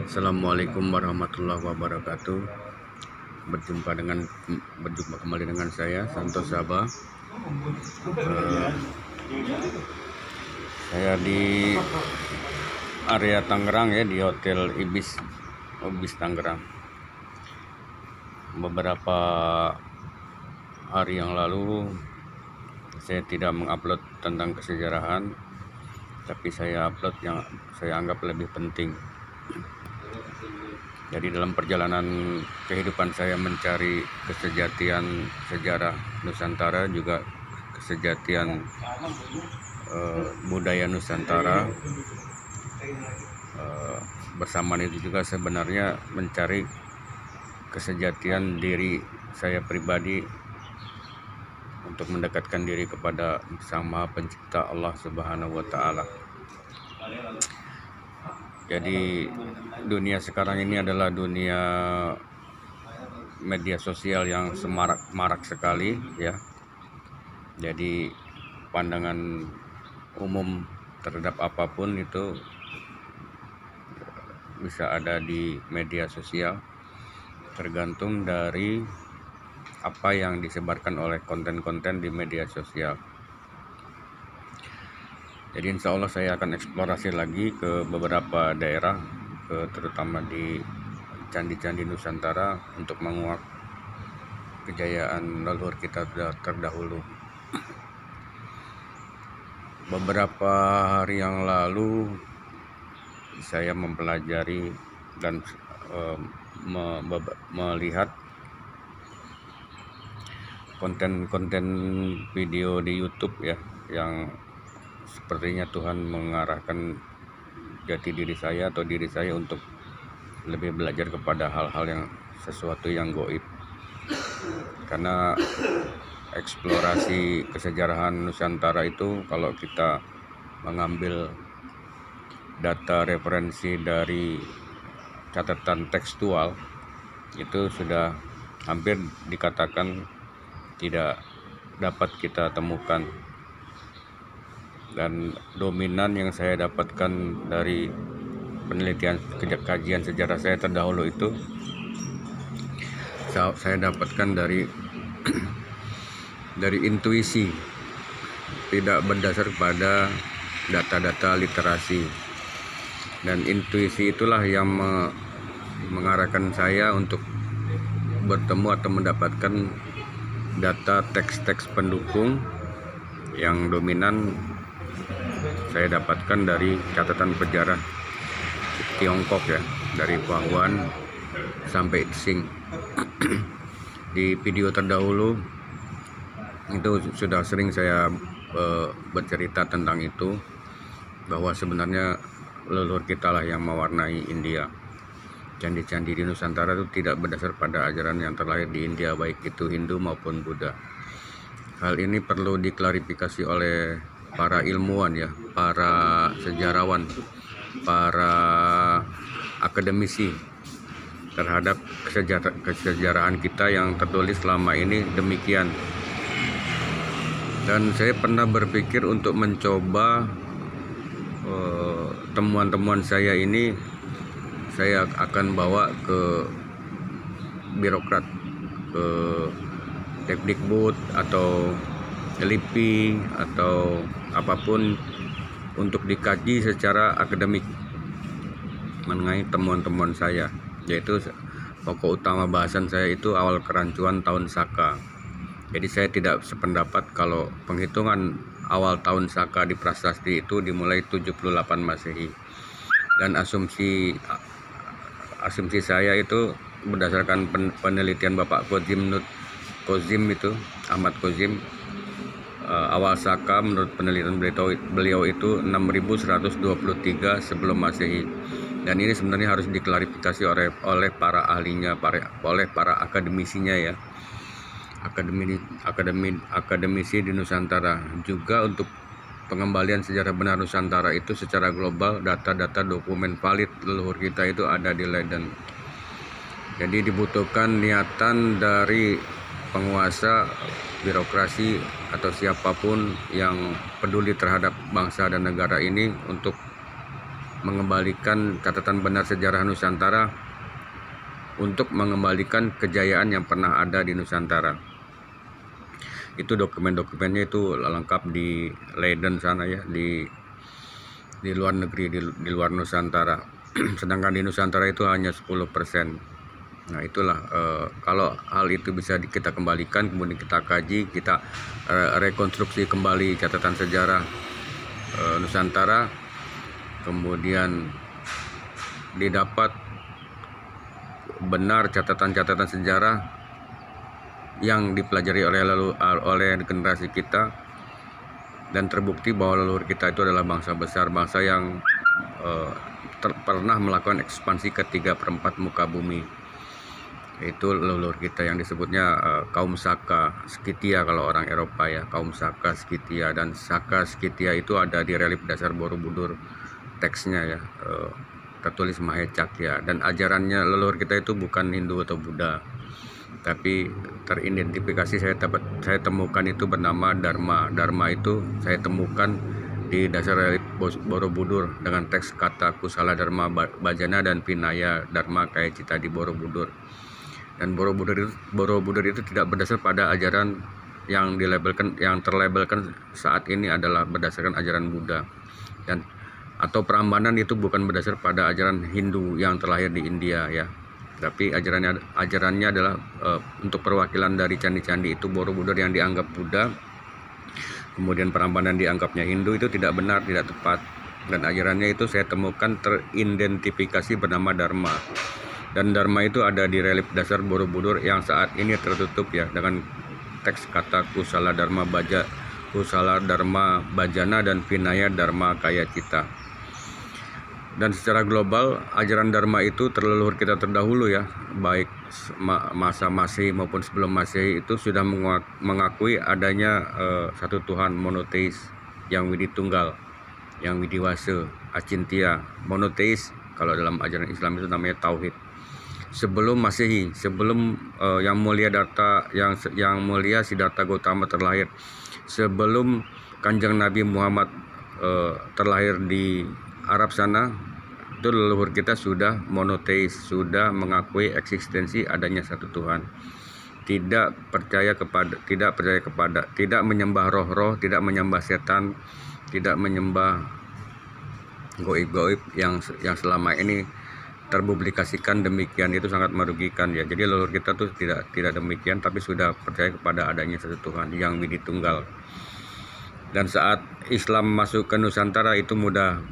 Assalamualaikum warahmatullahi wabarakatuh. Berjumpa kembali dengan saya Santos Sabah. Saya di area Tangerang ya, di Hotel Ibis Tangerang. Beberapa hari yang lalu saya tidak mengupload tentang kesejarahan, tapi saya upload yang saya anggap lebih penting. Jadi dalam perjalanan kehidupan saya mencari kesejatian sejarah Nusantara, juga kesejatian budaya Nusantara, bersamaan itu juga sebenarnya mencari kesejatian diri saya pribadi untuk mendekatkan diri kepada Sang Maha Pencipta Allah Subhanahu wa Ta'ala. Jadi dunia sekarang ini adalah dunia media sosial yang marak sekali ya. Jadi pandangan umum terhadap apapun itu bisa ada di media sosial, tergantung dari apa yang disebarkan oleh konten-konten di media sosial. Jadi insya Allah saya akan eksplorasi lagi ke beberapa daerah, terutama di candi-candi Nusantara, untuk menguak kejayaan leluhur kita terdahulu. Beberapa hari yang lalu saya mempelajari dan melihat konten-konten video di YouTube ya, yang sepertinya Tuhan mengarahkan jati diri saya atau diri saya untuk lebih belajar kepada hal-hal yang sesuatu yang gaib. Karena eksplorasi kesejarahan Nusantara itu, kalau kita mengambil data referensi dari catatan tekstual, itu sudah hampir dikatakan tidak dapat kita temukan. Dan dominan yang saya dapatkan dari penelitian kajian sejarah saya terdahulu itu, saya dapatkan dari intuisi, tidak berdasar pada data-data literasi. Dan intuisi itulah yang mengarahkan saya untuk bertemu atau mendapatkan data teks-teks pendukung yang dominan saya dapatkan dari catatan sejarah Tiongkok ya, dari Pahuan sampai Tsing. Di video terdahulu itu sudah sering saya bercerita tentang itu, bahwa sebenarnya leluhur kita lah yang mewarnai India. Candi-candi di Nusantara itu tidak berdasar pada ajaran yang terlahir di India, baik itu Hindu maupun Buddha. Hal ini perlu diklarifikasi oleh para ilmuwan ya, para sejarawan, para akademisi terhadap kesejarahan kita yang tertulis selama ini demikian. Dan saya pernah berpikir untuk mencoba temuan-temuan saya ini saya akan bawa ke birokrat, ke Kemdikbud atau LIPI atau apapun, untuk dikaji secara akademik mengenai temuan-temuan saya. Yaitu pokok utama bahasan saya itu awal kerancuan tahun Saka. Jadi saya tidak sependapat kalau penghitungan awal tahun Saka di prasasti itu dimulai 78 Masehi. Dan asumsi saya itu berdasarkan penelitian Bapak Kozim itu, Ahmad Kozim. Awal Saka menurut penelitian beliau itu 6123 sebelum Masehi. Dan ini sebenarnya harus diklarifikasi oleh para ahlinya, oleh para akademisinya ya, akademisi di Nusantara. Juga untuk pengembalian sejarah benar Nusantara itu secara global, data-data dokumen valid leluhur kita itu ada di Leiden. Jadi dibutuhkan niatan dari penguasa, birokrasi, atau siapapun yang peduli terhadap bangsa dan negara ini untuk mengembalikan catatan benar sejarah Nusantara untuk mengembalikan kejayaan yang pernah ada di Nusantara. Itu dokumen-dokumennya itu lengkap di Leiden sana ya, di luar negeri, di luar Nusantara. Sedangkan di Nusantara itu hanya 10%. Nah itulah kalau hal itu bisa kita kembalikan, kemudian kita kaji, kita rekonstruksi kembali catatan sejarah Nusantara, kemudian didapat benar catatan-catatan sejarah yang dipelajari oleh generasi kita, dan terbukti bahwa leluhur kita itu adalah bangsa besar, bangsa yang pernah melakukan ekspansi ke 3/4 muka bumi. Itu leluhur kita yang disebutnya kaum Saka Skythia kalau orang Eropa ya, kaum Saka Skythia. Dan Saka Skythia itu ada di relief dasar Borobudur, teksnya ya, tertulis Mahecakya. Dan ajarannya leluhur kita itu bukan Hindu atau Buddha, tapi teridentifikasi saya temukan itu bernama Dharma. Dharma itu saya temukan di dasar relief Borobudur dengan teks kata Kusala Dharma Bajana dan Vinaya Dharma Kaya Cita di Borobudur. Dan Borobudur itu tidak berdasar pada ajaran yang terlabelkan saat ini adalah berdasarkan ajaran Buddha, dan atau Prambanan itu bukan berdasar pada ajaran Hindu yang terlahir di India ya, tapi ajarannya adalah untuk perwakilan dari candi-candi itu. Borobudur yang dianggap Buddha, kemudian Prambanan dianggapnya Hindu, itu tidak benar, tidak tepat. Dan ajarannya itu saya temukan teridentifikasi bernama Dharma. Dan Dharma itu ada di relief dasar Borobudur yang saat ini tertutup ya, dengan teks kata Kusala Dharma Bajana dan Vinaya Dharma Kaya Cita. Dan secara global ajaran Dharma itu terleluhur kita terdahulu ya, baik masa Masehi maupun sebelum Masehi itu sudah mengakui adanya satu Tuhan monoteis yang widitunggal, yang widiwasa, acintya. Monoteis kalau dalam ajaran Islam itu namanya tauhid. Sebelum Masehi, sebelum yang mulia Siddhartha Gautama terlahir, sebelum Kanjeng Nabi Muhammad terlahir di Arab sana, itu leluhur kita sudah monoteis, sudah mengakui eksistensi adanya satu Tuhan. Tidak menyembah roh-roh, tidak menyembah setan, tidak menyembah goib-goib yang selama ini terpublikasikan demikian. Itu sangat merugikan ya. Jadi leluhur kita tuh tidak demikian, tapi sudah percaya kepada adanya satu Tuhan yang widitunggal. Dan saat Islam masuk ke Nusantara itu mudah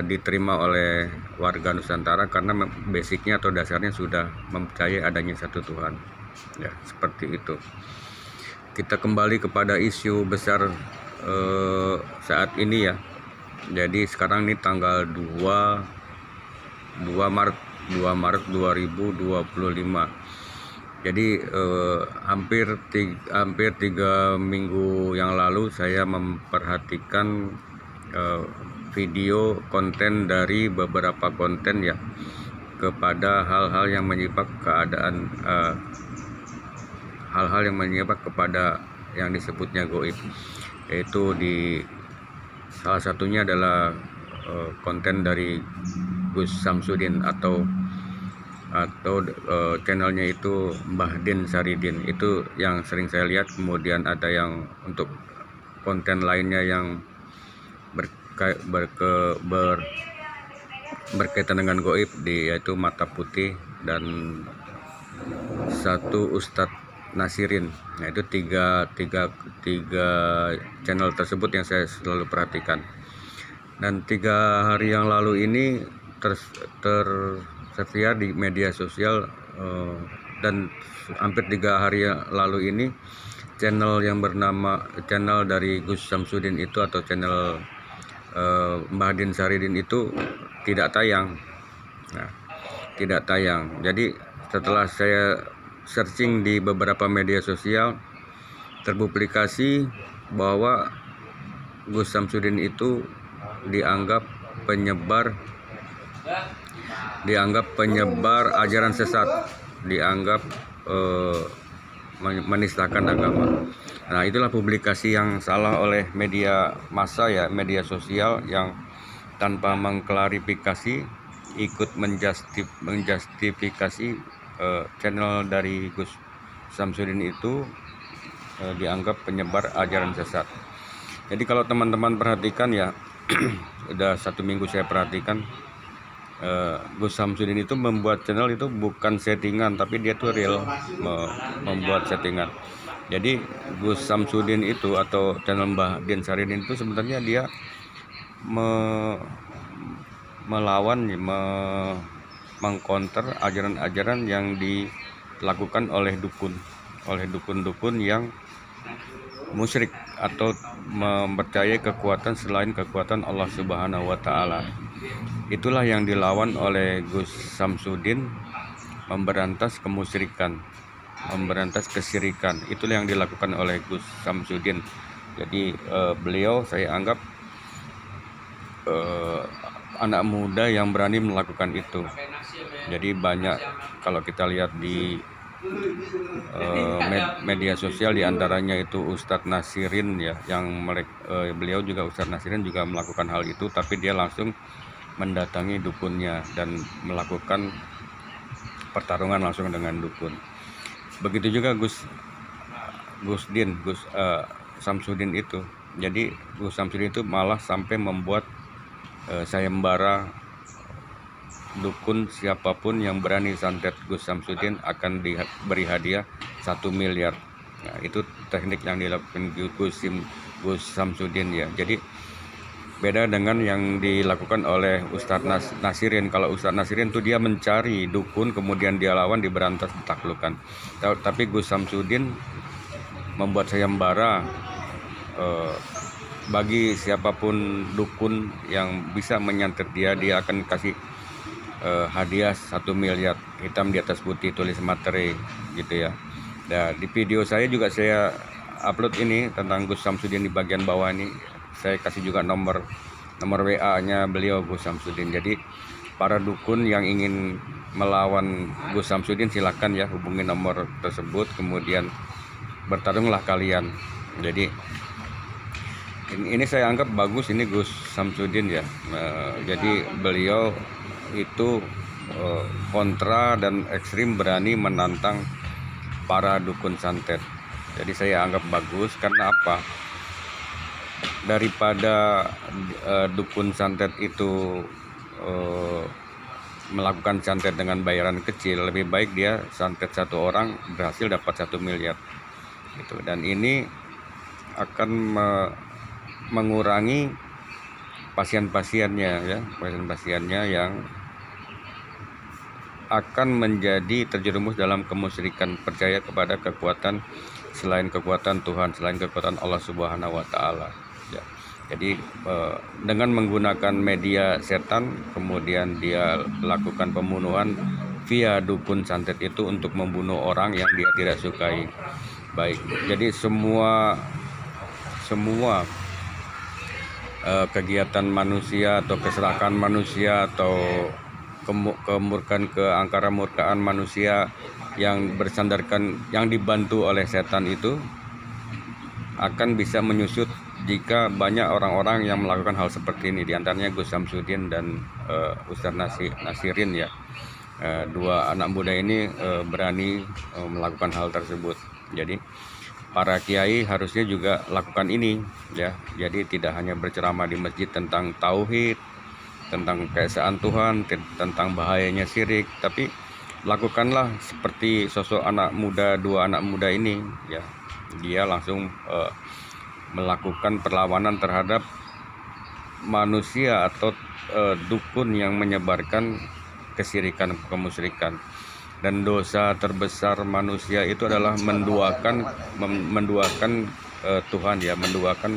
diterima oleh warga Nusantara karena basicnya atau dasarnya sudah mempercayai adanya satu Tuhan ya, seperti itu. Kita kembali kepada isu besar saat ini ya. Jadi sekarang ini tanggal 2 Maret 2025. Jadi hampir 3 minggu yang lalu saya memperhatikan video konten dari beberapa konten ya, kepada hal-hal yang menyebabkan keadaan hal-hal yang menyebabkan kepada yang disebutnya goib, yaitu di salah satunya adalah konten dari Gus Samsudin atau channelnya itu Mbah Din Saridin, itu yang sering saya lihat. Kemudian ada yang untuk konten lainnya yang berkaitan dengan goib, yaitu Mata Putih dan satu Ustadz Nasirin. Nah itu tiga channel tersebut yang saya selalu perhatikan. Dan 3 hari yang lalu ini tersedia di media sosial, dan hampir 3 hari yang lalu ini channel dari Gus Samsudin itu atau channel Mbah Din Saridin itu tidak tayang. Nah, tidak tayang. Jadi setelah saya searching di beberapa media sosial, terpublikasi bahwa Gus Samsudin itu dianggap penyebar ajaran sesat, dianggap menistakan agama. Nah itulah publikasi yang salah oleh media massa ya, media sosial, yang tanpa mengklarifikasi ikut menjustifikasi channel dari Gus Samsudin itu dianggap penyebar ajaran sesat. Jadi kalau teman-teman perhatikan ya, udah 1 minggu saya perhatikan, Gus Samsudin itu membuat channel itu bukan settingan, tapi dia tuh real membuat settingan. Jadi Gus Samsudin itu atau channel Mbah Din Saridin itu sebenarnya dia melawan, mengcounter ajaran-ajaran yang dilakukan oleh dukun-dukun yang musyrik atau mempercayai kekuatan selain kekuatan Allah Subhanahu wa Ta'ala. Itulah yang dilawan oleh Gus Samsudin, memberantas kemusyrikan, memberantas kesyirikan. Itulah yang dilakukan oleh Gus Samsudin. Jadi beliau saya anggap anak muda yang berani melakukan itu. Jadi banyak kalau kita lihat di media sosial, diantaranya itu Ustadz Nasirin ya, yang beliau juga Ustadz Nasirin juga melakukan hal itu, tapi dia langsung mendatangi dukunnya dan melakukan pertarungan langsung dengan dukun. Begitu juga Gus Samsudin itu. Jadi Gus Samsudin itu malah sampai membuat sayembara dukun siapapun yang berani santet Gus Samsudin akan diberi hadiah 1 miliar. Nah, itu teknik yang dilakukan Gus Samsudin ya. Jadi beda dengan yang dilakukan oleh Ustadz Nasirin. Kalau Ustadz Nasirin itu dia mencari dukun, kemudian dia lawan, diberantas, ditaklukkan. Tapi Gus Samsudin membuat sayembara bagi siapapun dukun yang bisa menyantet dia akan kasih hadiah 1 miliar, hitam di atas putih, tulis materi gitu ya. Nah, di video saya juga saya upload ini tentang Gus Samsudin di bagian bawah ini. Saya kasih juga nomor WA-nya beliau Gus Samsudin. Jadi para dukun yang ingin melawan Gus Samsudin silakan ya hubungi nomor tersebut, kemudian bertarunglah kalian. Jadi ini saya anggap bagus ini Gus Samsudin ya. Jadi beliau itu kontra dan ekstrim, berani menantang para dukun santet. Jadi saya anggap bagus karena apa? Daripada dukun santet itu melakukan santet dengan bayaran kecil, lebih baik dia santet 1 orang berhasil dapat 1 miliar gitu. Dan ini akan mengurangi pasien-pasiennya ya, pasien-pasiennya yang akan menjadi terjerumus dalam kemusyrikan, percaya kepada kekuatan selain kekuatan Tuhan, selain kekuatan Allah Subhanahu wa Ta'ala ya. Jadi dengan menggunakan media setan, kemudian dia lakukan pembunuhan via dukun santet itu untuk membunuh orang yang dia tidak sukai. Baik, jadi semua kegiatan manusia atau keserakahan manusia atau keangkara murkaan manusia yang bersandarkan, yang dibantu oleh setan itu akan bisa menyusut jika banyak orang-orang yang melakukan hal seperti ini. Di antaranya Gus Samsudin dan Ustadz Nasirin ya. 2 anak muda ini berani melakukan hal tersebut. Jadi para kiai harusnya juga lakukan ini ya. Jadi tidak hanya berceramah di masjid tentang tauhid, tentang keesaan Tuhan, tentang bahayanya syirik, tapi lakukanlah seperti sosok 2 anak muda ini ya. Dia langsung melakukan perlawanan terhadap manusia atau dukun yang menyebarkan kesyirikan, kemusyrikan. Dan dosa terbesar manusia itu adalah menduakan Tuhan ya, menduakan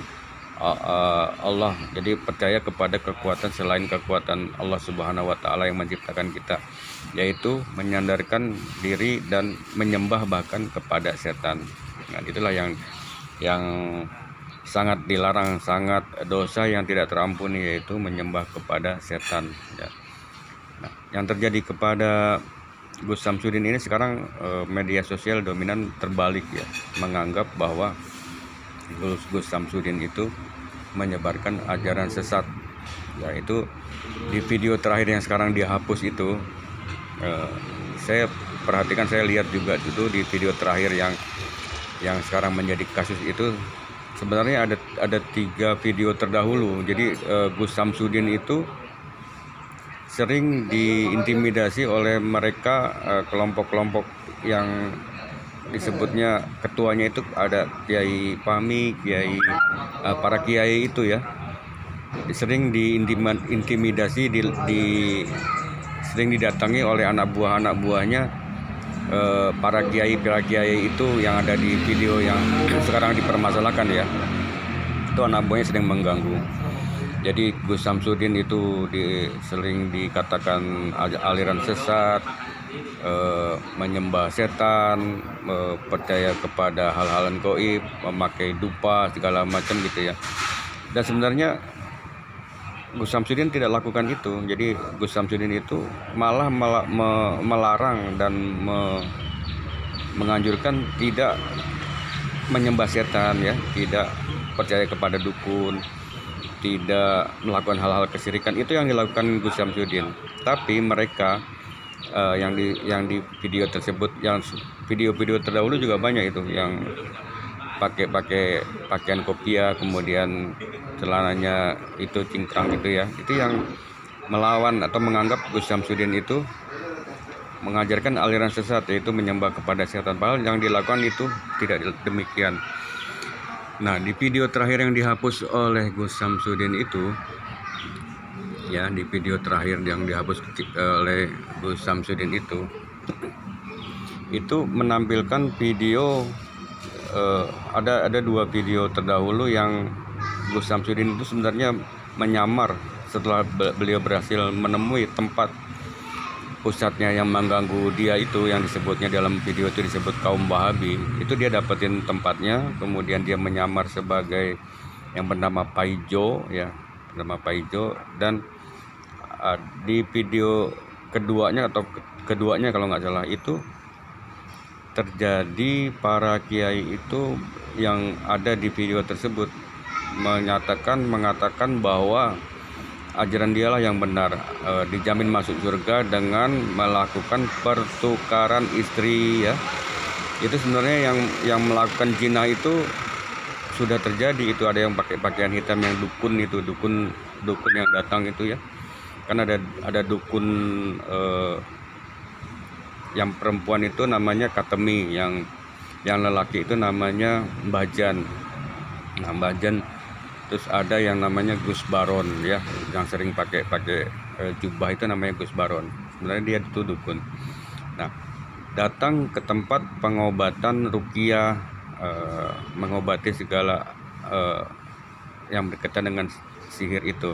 Allah. Jadi percaya kepada kekuatan selain kekuatan Allah Subhanahu wa Ta'ala yang menciptakan kita, yaitu menyandarkan diri dan menyembah bahkan kepada setan. Nah, itulah yang sangat dilarang, sangat dosa yang tidak terampuni, yaitu menyembah kepada setan ya. Nah, yang terjadi kepada Gus Samsudin ini sekarang media sosial dominan terbalik ya, menganggap bahwa Gus Samsudin itu menyebarkan ajaran sesat Ya itu di video terakhir yang sekarang dihapus itu, saya perhatikan, saya lihat juga itu di video terakhir yang sekarang menjadi kasus itu, sebenarnya ada 3 video terdahulu. Jadi Gus Samsudin itu sering diintimidasi oleh mereka, kelompok-kelompok yang disebutnya ketuanya itu ada Kiai Fahmi, para kiai itu ya, sering diintimidasi, sering didatangi oleh anak buahnya, para kiai itu yang ada di video yang sekarang dipermasalahkan ya. Itu anak buahnya sering mengganggu. Jadi Gus Samsudin itu sering dikatakan aliran sesat, menyembah setan, percaya kepada hal-hal gaib, memakai dupa segala macam gitu ya. Dan sebenarnya Gus Samsudin tidak lakukan itu. Jadi Gus Samsudin itu malah melarang dan menganjurkan tidak menyembah setan ya, tidak percaya kepada dukun, tidak melakukan hal-hal kesyirikan. Itu yang dilakukan Gus Samsudin. Tapi mereka yang di video tersebut, yang video-video terdahulu juga banyak itu yang pakai pakaian kopiah, kemudian celananya itu cingkrang gitu ya. Itu yang melawan atau menganggap Gus Samsudin itu mengajarkan aliran sesat, yaitu menyembah kepada setan. Padahal yang dilakukan itu tidak demikian. Nah, di video terakhir yang dihapus oleh Gus Samsudin itu ya, di video terakhir yang dihapus oleh Gus Samsudin itu menampilkan video, ada 2 video terdahulu yang Gus Samsudin itu sebenarnya menyamar setelah beliau berhasil menemui tempat pusatnya yang mengganggu dia itu, yang disebutnya dalam video itu disebut kaum Wahabi. Itu dia dapetin tempatnya, kemudian dia menyamar sebagai yang bernama Paijo ya, bernama Paijo. Dan di video keduanya kalau nggak salah itu terjadi para kiai itu yang ada di video tersebut mengatakan bahwa ajaran dialah yang benar, dijamin masuk surga dengan melakukan pertukaran istri ya. Itu sebenarnya yang melakukan zina itu sudah terjadi. Itu ada yang pakai pakaian hitam, yang dukun itu, dukun yang datang itu ya. Kan ada dukun yang perempuan itu namanya Katemi, yang lelaki itu namanya Mbah Jan. Nah, Mbah Jan. Terus ada yang namanya Gus Baron ya, yang sering pakai jubah itu namanya Gus Baron. Sebenarnya dia itu dukun. Nah, datang ke tempat pengobatan ruqyah, mengobati segala yang berkaitan dengan sihir itu.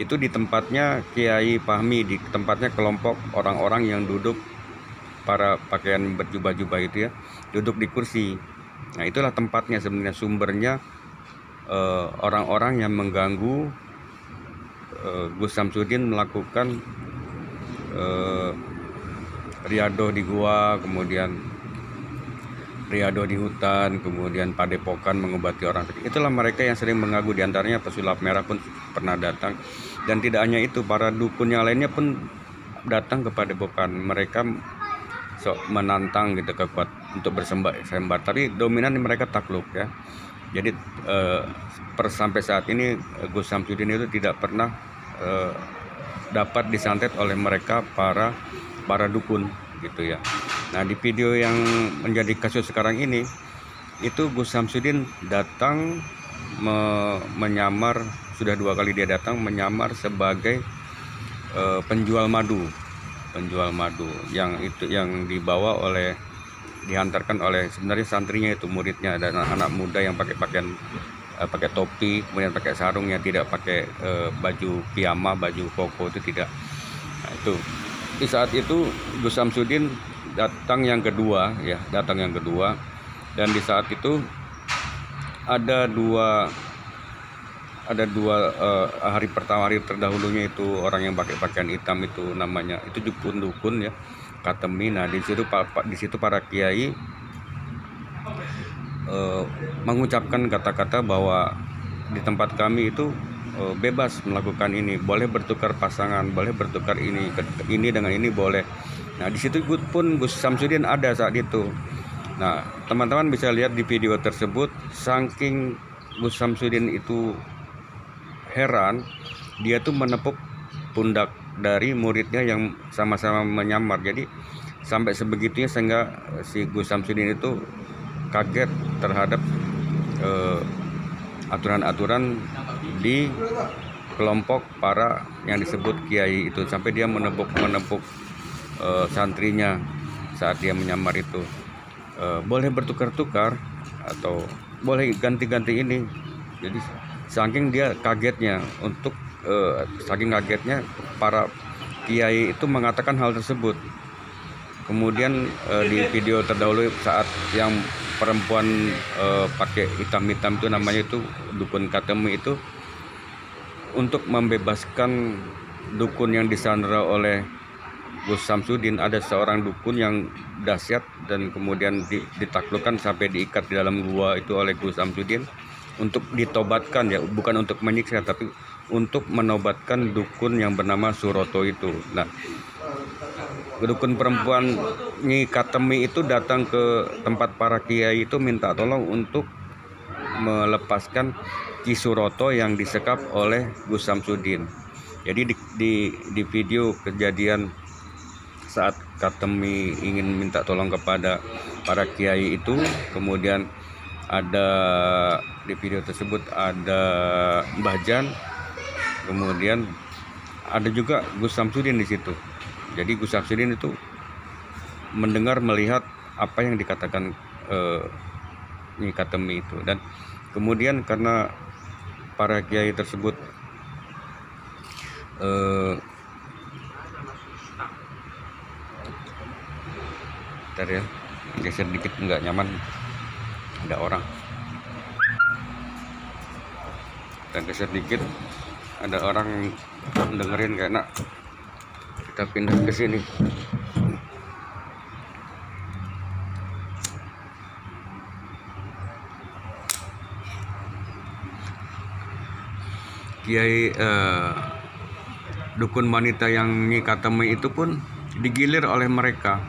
Itu di tempatnya Kiai Fahmi, di tempatnya kelompok orang-orang yang duduk, para pakaian berjubah-jubah itu ya, duduk di kursi. Nah, itulah tempatnya sebenarnya, sumbernya orang-orang yang mengganggu Gus Samsudin melakukan riadoh di gua, kemudian riadoh di hutan, kemudian padepokan mengobati orang sakit. Itulah mereka yang sering mengganggu, diantaranya pesulap merah pun pernah datang. Dan tidak hanya itu, para dukun yang lainnya pun datang ke padepokan. Mereka menantang gitu untuk bersembar, tapi dominan mereka takluk ya. Jadi sampai saat ini Gus Samsudin itu tidak pernah dapat disantet oleh mereka para dukun gitu ya. Nah, di video yang menjadi kasus sekarang ini itu Gus Samsudin datang menyamar, sudah 2 kali dia datang menyamar sebagai penjual madu yang dihantarkan oleh sebenarnya santrinya, itu muridnya, dan anak muda yang pakai topi, kemudian pakai sarung, yang tidak pakai baju piyama, baju koko, itu tidak. Nah, itu di saat itu Gus Samsudin datang yang kedua, dan di saat itu ada dua hari pertama, hari terdahulunya itu orang yang pakai pakaian hitam itu namanya itu dukun ya, Katemi. Nah, di situ para kiai mengucapkan kata-kata bahwa di tempat kami itu bebas melakukan ini, boleh bertukar pasangan, boleh bertukar ini dengan ini boleh. Nah di situ pun Gus Samsudin ada saat itu. Nah teman-teman bisa lihat di video tersebut, saking Gus Samsudin itu heran, dia tuh menepuk pundak dari muridnya yang sama-sama menyamar. Jadi sampai sebegitunya sehingga si Gus Samsudin itu kaget terhadap aturan-aturan di kelompok para yang disebut kiai itu, sampai dia menepuk santrinya saat dia menyamar itu. Boleh bertukar-tukar atau boleh ganti-ganti ini. Jadi saking dia kagetnya, saking kagetnya para kiai itu mengatakan hal tersebut. Kemudian di video terdahulu saat yang perempuan pakai hitam-hitam itu, namanya itu dukun Katemi, itu untuk membebaskan dukun yang disandra oleh Gus Samsudin. Ada seorang dukun yang dahsyat dan kemudian ditaklukkan sampai diikat di dalam gua itu oleh Gus Samsudin untuk ditobatkan, ya, bukan untuk menyiksa tapi untuk menobatkan dukun yang bernama Suroto itu. Nah, dukun perempuan Nyi Katemi itu datang ke tempat para kiai itu minta tolong untuk melepaskan Ki Suroto yang disekap oleh Gus Samsudin. Jadi di video kejadian saat Katemi ingin minta tolong kepada para kiai itu, kemudian ada di video tersebut ada Mbah Jan, kemudian ada juga Gus Samsudin di situ. Jadi Gus Samsudin itu mendengar, melihat apa yang dikatakan Nyi Katemi itu, dan kemudian karena para kiai tersebut bentar ya, geser dikit, nggak nyaman, ada orang. Dan geser dikit, ada orang dengerin gak enak. Kita pindah ke sini. Kiai dukun wanita yang Nyi Katemi itu pun digilir oleh mereka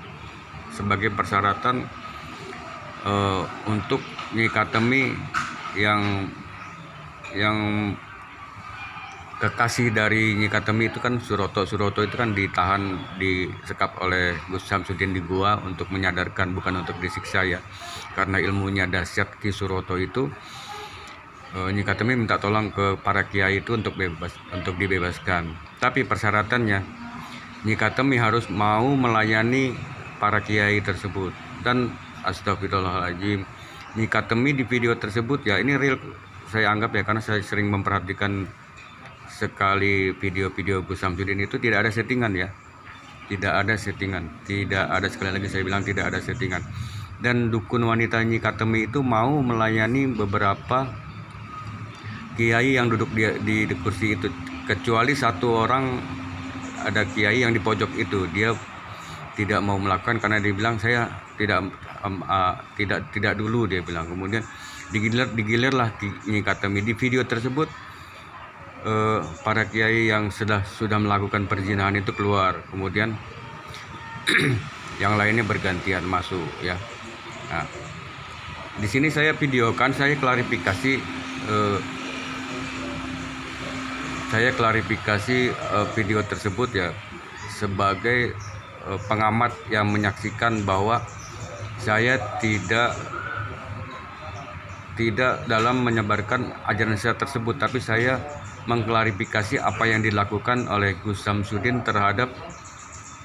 sebagai persyaratan untuk Nyi Katemi yang kekasih dari Nyi Katemi itu kan Suroto itu kan disekap oleh Gus Samsudin di gua untuk menyadarkan, bukan untuk disiksa ya, karena ilmunya dahsyat Ki Suroto itu. Nyi Katemi minta tolong ke para kiai itu untuk dibebaskan, tapi persyaratannya Nyi Katemi harus mau melayani para kiai tersebut. Dan astagfirullahaladzim, Nyi Katemi di video tersebut, ya ini real saya anggap ya, karena saya sering memperhatikan sekali video-video Gus Samsudin itu tidak ada settingan ya, tidak ada, sekali lagi saya bilang tidak ada settingan. Dan dukun wanita Nyi Katemi itu mau melayani beberapa kiai yang duduk di kursi itu, kecuali satu orang, ada kiai yang di pojok itu, dia tidak mau melakukan karena dia bilang saya tidak dulu, dia bilang. Kemudian digilirlah Nyi Katemi. Di video tersebut para kiai yang sudah melakukan perzinahan itu keluar, kemudian yang lainnya bergantian masuk ya. Nah, di sini saya videokan, saya klarifikasi video tersebut ya, sebagai pengamat yang menyaksikan bahwa saya tidak dalam menyebarkan ajaran sesat tersebut, tapi saya mengklarifikasi apa yang dilakukan oleh Gus Samsudin terhadap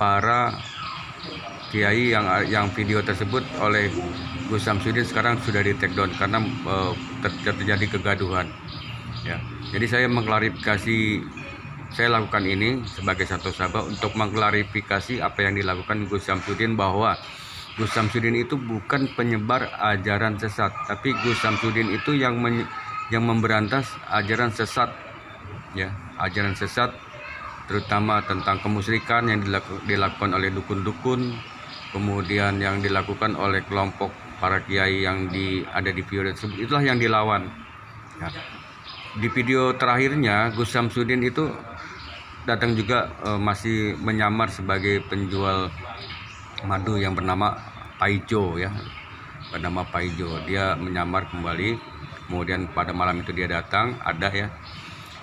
para kiai yang video tersebut oleh Gus Samsudin sekarang sudah di take down karena terjadi kegaduhan ya. Jadi saya mengklarifikasi, saya lakukan ini sebagai satu sahabat untuk mengklarifikasi apa yang dilakukan Gus Samsudin, bahwa Gus Samsudin itu bukan penyebar ajaran sesat, tapi Gus Samsudin itu yang memberantas ajaran sesat ya, ajaran sesat terutama tentang kemusyrikan yang dilakukan oleh dukun-dukun, kemudian yang dilakukan oleh kelompok para kiai yang ada di video tersebut, itulah yang dilawan ya. di video terakhirnya Gus Samsudin itu datang juga masih menyamar sebagai penjual madu yang bernama Paijo ya, bernama Paijo. Dia menyamar kembali, kemudian pada malam itu dia datang, ada ya,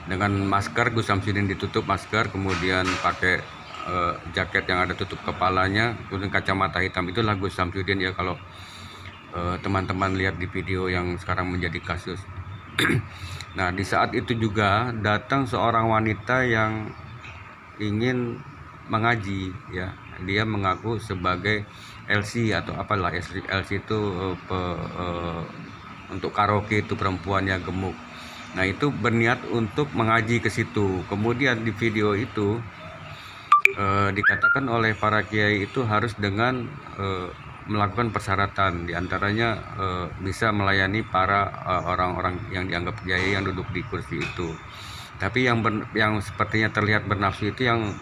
dengan masker. Gus Samsudin ditutup masker, kemudian pakai jaket yang ada tutup kepalanya, kemudian kacamata hitam. Itulah Gus Samsudin ya, kalau teman-teman lihat di video yang sekarang menjadi kasus. Nah, di saat itu juga datang seorang wanita yang ingin mengaji ya. Dia mengaku sebagai LC atau apalah. LC itu untuk karaoke, itu perempuan yang gemuk. Nah, itu berniat untuk mengaji ke situ. Kemudian di video itu dikatakan oleh para kiai itu harus dengan melakukan persyaratan, diantaranya bisa melayani para orang-orang yang dianggap kiai yang duduk di kursi itu. Tapi yang sepertinya terlihat bernafsu itu yang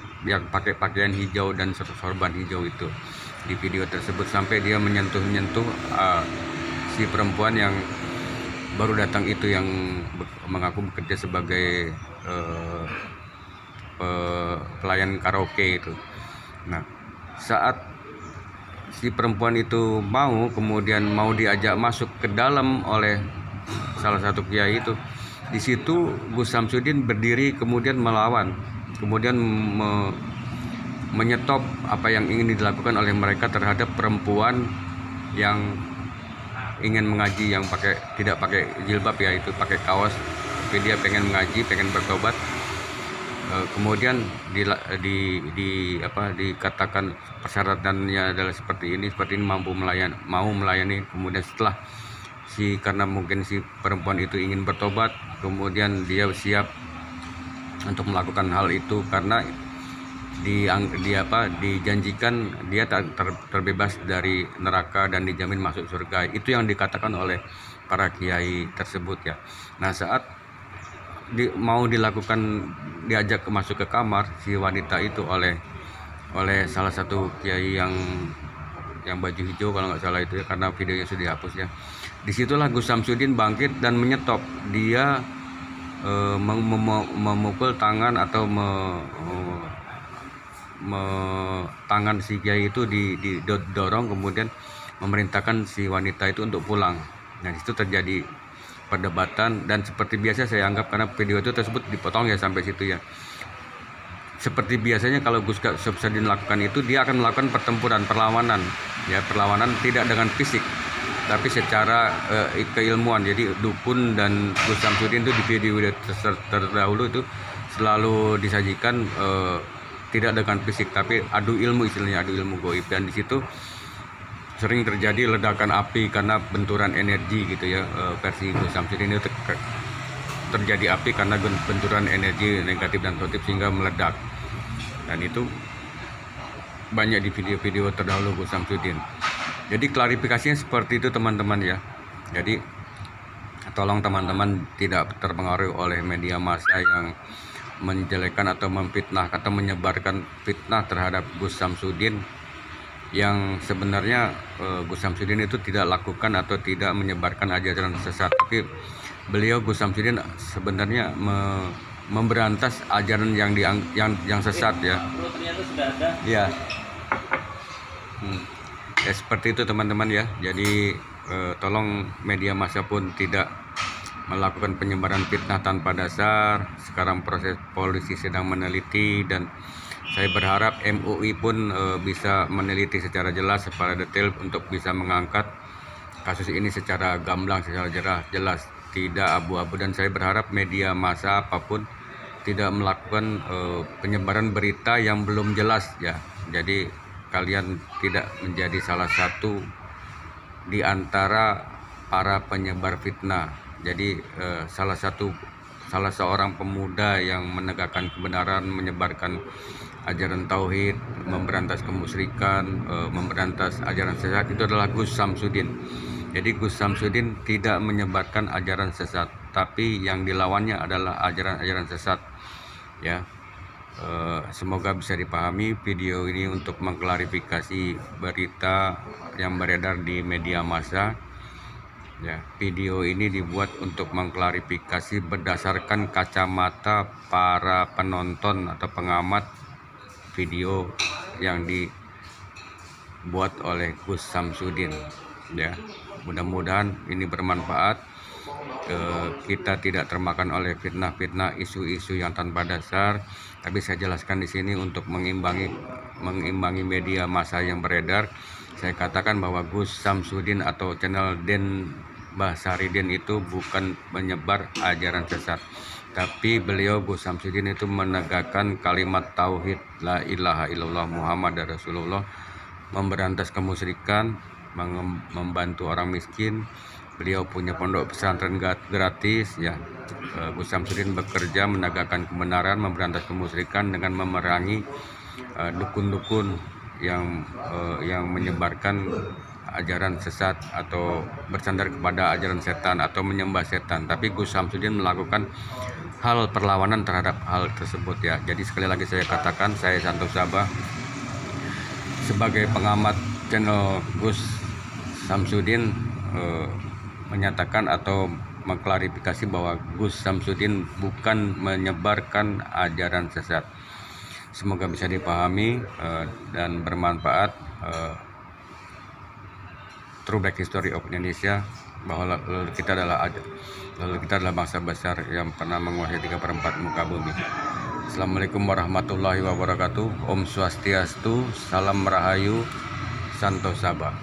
pakai pakaian hijau dan sorban hijau itu di video tersebut, sampai dia menyentuh si perempuan yang baru datang itu, yang mengaku bekerja sebagai pelayan karaoke itu. Nah, saat si perempuan itu kemudian mau diajak masuk ke dalam oleh salah satu kiai itu, di situ Gus Samsudin berdiri kemudian melawan, kemudian menyetop apa yang ingin dilakukan oleh mereka terhadap perempuan yang ingin mengaji, yang tidak pakai jilbab ya, itu pakai kaos, tapi dia pengen mengaji, pengen bertobat. Kemudian dikatakan persyaratannya adalah seperti ini mau melayani. Kemudian setelah karena mungkin si perempuan itu ingin bertobat, kemudian dia siap untuk melakukan hal itu karena dijanjikan dia terbebas dari neraka dan dijamin masuk surga. Itu yang dikatakan oleh para kiai tersebut ya. Nah, saat mau diajak masuk ke kamar si wanita itu oleh salah satu kiai yang baju hijau kalau nggak salah itu ya, karena videonya sudah dihapus ya. Disitulah Gus Samsudin bangkit dan menyetop. Dia memukul tangan atau tangan si kiai itu didorong, kemudian memerintahkan si wanita itu untuk pulang. Nah, itu terjadi perdebatan, dan seperti biasa saya anggap, karena video itu tersebut dipotong ya sampai situ ya. Seperti biasanya kalau Gus Samsudin lakukan itu, dia akan melakukan perlawanan ya, perlawanan tidak dengan fisik tapi secara keilmuan. Jadi dukun dan Gus Samsudin itu di video terdahulu itu selalu disajikan tidak dengan fisik tapi adu ilmu, istilahnya adu ilmu goib, dan di situ sering terjadi ledakan api karena benturan energi gitu ya. Versi Gus Samsudin itu terjadi api karena benturan energi negatif dan positif sehingga meledak, dan itu banyak di video-video terdahulu Gus Samsudin. Jadi klarifikasinya seperti itu teman-teman ya. Jadi tolong teman-teman tidak terpengaruh oleh media massa yang menjelekkan atau memfitnah atau menyebarkan fitnah terhadap Gus Samsudin, yang sebenarnya Gus Samsudin itu tidak lakukan atau tidak menyebarkan ajaran sesat, tapi beliau Gus Samsudin sebenarnya memberantas ajaran yang sesat ya. Ya. Ya seperti itu teman-teman ya. Jadi tolong media massa pun tidak melakukan penyebaran fitnah tanpa dasar. Sekarang proses polisi sedang meneliti, dan saya berharap MUI pun bisa meneliti secara jelas, secara detail, untuk bisa mengangkat kasus ini secara gamblang, secara jelas, tidak abu-abu. Dan saya berharap media massa apapun tidak melakukan penyebaran berita yang belum jelas ya. Jadi kalian tidak menjadi salah satu di antara para penyebar fitnah. Jadi salah seorang pemuda yang menegakkan kebenaran, menyebarkan ajaran tauhid, memberantas kemusyrikan, memberantas ajaran sesat, itu adalah Gus Samsudin. Jadi Gus Samsudin tidak menyebarkan ajaran sesat, tapi yang dilawannya adalah ajaran-ajaran sesat ya. Semoga bisa dipahami video ini untuk mengklarifikasi berita yang beredar di media massa Ya, video ini dibuat untuk mengklarifikasi berdasarkan kacamata para penonton atau pengamat video yang dibuat oleh Gus Samsudin. Ya, mudah-mudahan ini bermanfaat. Kita tidak termakan oleh fitnah-fitnah, isu-isu yang tanpa dasar. Tapi saya jelaskan di sini untuk mengimbangi media massa yang beredar. Saya katakan bahwa Gus Samsudin atau channel Den Mbah Saridin itu bukan menyebar ajaran sesat, tapi beliau Gus Samsudin itu menegakkan kalimat tauhid la ilaha illallah Muhammad Rasulullah, memberantas kemusyrikan, membantu orang miskin. Beliau punya pondok pesantren gratis ya. Gus Samsudin bekerja menegakkan kebenaran, memberantas kemusyrikan dengan memerangi dukun-dukun yang menyebarkan ajaran sesat atau bersandar kepada ajaran setan atau menyembah setan. Tapi Gus Samsudin melakukan hal perlawanan terhadap hal tersebut ya. Jadi sekali lagi saya katakan, saya Santo Sabah sebagai pengamat channel Gus Samsudin menyatakan atau mengklarifikasi bahwa Gus Samsudin bukan menyebarkan ajaran sesat. Semoga bisa dipahami dan bermanfaat. True Black History of Indonesia, bahwa lalu kita adalah bangsa besar yang pernah menguasai 3/4 muka bumi. Assalamualaikum warahmatullahi wabarakatuh. Om Swastiastu, Salam Rahayu, Santo Sabah.